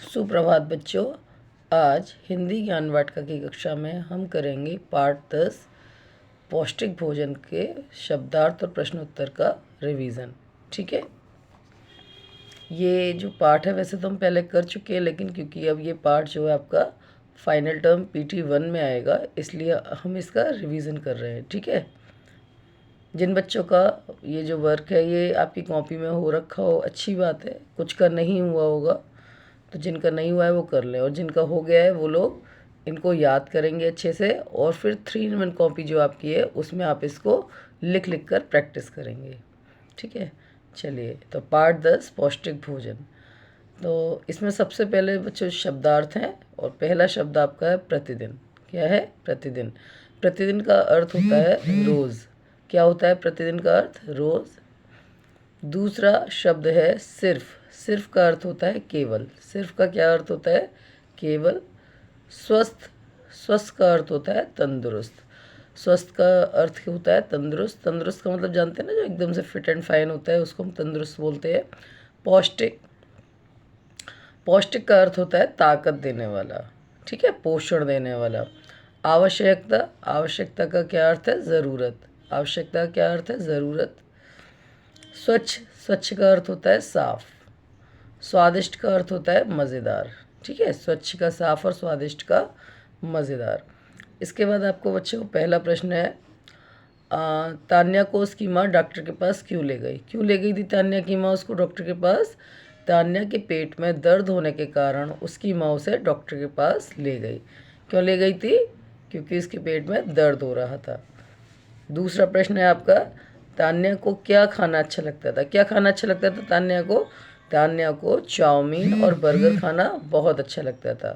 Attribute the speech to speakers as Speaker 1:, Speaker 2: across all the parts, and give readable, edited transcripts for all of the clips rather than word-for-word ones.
Speaker 1: सुप्रभात बच्चों। आज हिंदी ज्ञान वाटिका की कक्षा में हम करेंगे पाठ 10 पौष्टिक भोजन के शब्दार्थ और प्रश्नोत्तर का रिवीजन। ठीक है, ये जो पाठ है वैसे तो हम पहले कर चुके हैं, लेकिन क्योंकि अब ये पाठ जो है आपका फाइनल टर्म PT1 में आएगा, इसलिए हम इसका रिवीजन कर रहे हैं। ठीक है, जिन बच्चों का ये जो वर्क है ये आपकी कॉपी में हो रखा हो, अच्छी बात है। कुछ का नहीं हुआ होगा तो जिनका नहीं हुआ है वो कर लें, और जिनका हो गया है वो लोग इनको याद करेंगे अच्छे से, और फिर 3 in 1 कॉपी जो आपकी है उसमें आप इसको लिख लिख कर प्रैक्टिस करेंगे। ठीक है, चलिए तो पाठ 10 पौष्टिक भोजन। तो इसमें सबसे पहले बच्चों शब्दार्थ हैं, और पहला शब्द आपका है प्रतिदिन। क्या है? प्रतिदिन। प्रतिदिन का अर्थ होता है रोज़। क्या होता है प्रतिदिन का अर्थ? रोज़। दूसरा शब्द है सिर्फ। सिर्फ का अर्थ होता है केवल। सिर्फ का क्या अर्थ होता है? केवल। स्वस्थ। स्वस्थ का अर्थ होता है तंदुरुस्त। स्वस्थ का अर्थ होता है तंदुरुस्त। तंदुरुस्त का मतलब जानते हैं ना, जो एकदम से फिट एंड फाइन होता है उसको हम तंदुरुस्त बोलते हैं। पौष्टिक। पौष्टिक का अर्थ होता है ताकत देने वाला। ठीक है, पोषण देने वाला। आवश्यकता। आवश्यकता का क्या अर्थ है? ज़रूरत। आवश्यकता का क्या अर्थ है? ज़रूरत। स्वच्छ। स्वच्छ का अर्थ होता है साफ। स्वादिष्ट का अर्थ होता है मज़ेदार। ठीक है, स्वच्छ का साफ और स्वादिष्ट का मज़ेदार। इसके बाद आपको बच्चों पहला प्रश्न है, तान्या को उसकी माँ डॉक्टर के पास क्यों ले गई? क्यों ले गई थी तान्या की माँ उसको डॉक्टर के पास? तान्या के पेट में दर्द होने के कारण उसकी माँ उसे डॉक्टर के पास ले गई। क्यों ले गई थी? क्योंकि उसके पेट में दर्द हो रहा था। दूसरा प्रश्न है आपका, तान्या को क्या खाना अच्छा लगता था? क्या खाना अच्छा लगता था तान्या को? तान्या को चाउमीन और बर्गर खाना बहुत अच्छा लगता था।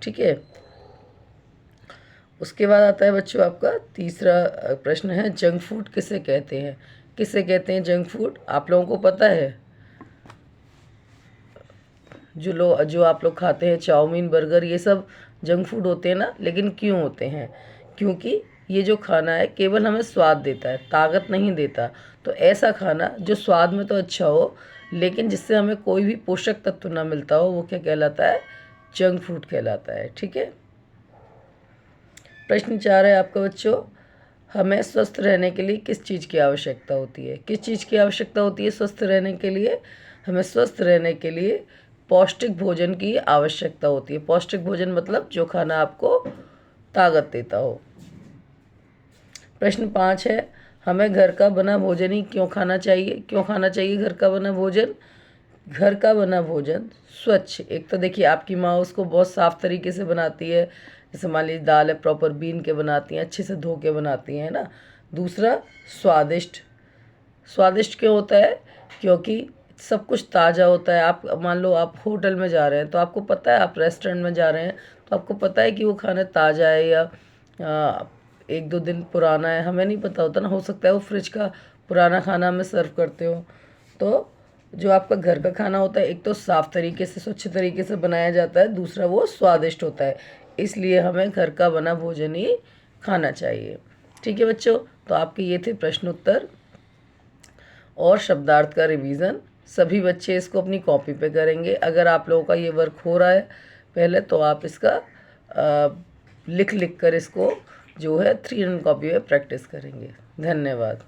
Speaker 1: ठीक है, उसके बाद आता है बच्चों आपका तीसरा प्रश्न है, जंक फूड किसे कहते हैं? किसे कहते हैं जंक फूड? आप लोगों को पता है? जो आप लोग खाते हैं चाउमीन बर्गर, ये सब जंक फूड होते हैं ना, लेकिन क्यों होते हैं? क्योंकि ये जो खाना है केवल हमें स्वाद देता है, ताकत नहीं देता। तो ऐसा खाना जो स्वाद में तो अच्छा हो, लेकिन जिससे हमें कोई भी पोषक तत्व ना मिलता हो, वो क्या कहलाता है? जंक फूड कहलाता है। ठीक है, प्रश्न 4 है आपका बच्चों, हमें स्वस्थ रहने के लिए किस चीज़ की आवश्यकता होती है? किस चीज़ की आवश्यकता होती है स्वस्थ रहने के लिए? हमें स्वस्थ रहने के लिए पौष्टिक भोजन की आवश्यकता होती है। पौष्टिक भोजन मतलब जो खाना आपको ताकत देता हो। प्रश्न 5 है, हमें घर का बना भोजन ही क्यों खाना चाहिए? क्यों खाना चाहिए घर का बना भोजन? घर का बना भोजन स्वच्छ। एक तो देखिए आपकी माँ उसको बहुत साफ़ तरीके से बनाती है, जैसे मान लीजिए दाल है प्रॉपर बीन के बनाती हैं, अच्छे से धो के बनाती हैं ना। दूसरा स्वादिष्ट। स्वादिष्ट क्यों होता है? क्योंकि सब कुछ ताज़ा होता है। आप मान लो आप होटल में जा रहे हैं तो आपको पता है, आप रेस्टोरेंट में जा रहे हैं तो आपको पता है कि वो खाना ताज़ा है या 1-2 दिन पुराना है। हमें नहीं पता होता ना, हो सकता है वो फ्रिज का पुराना खाना हमें सर्व करते हो। तो जो आपका घर का खाना होता है, एक तो साफ़ तरीके से स्वच्छ तरीके से बनाया जाता है, दूसरा वो स्वादिष्ट होता है। इसलिए हमें घर का बना भोजन ही खाना चाहिए। ठीक है बच्चों, तो आपके ये थे प्रश्नोत्तर और शब्दार्थ का रिवीजन। सभी बच्चे इसको अपनी कॉपी पे करेंगे। अगर आप लोगों का ये वर्क हो रहा है पहले, तो आप इसका लिख लिख कर इसको जो है 3 in 1 कॉपी में प्रैक्टिस करेंगे। धन्यवाद।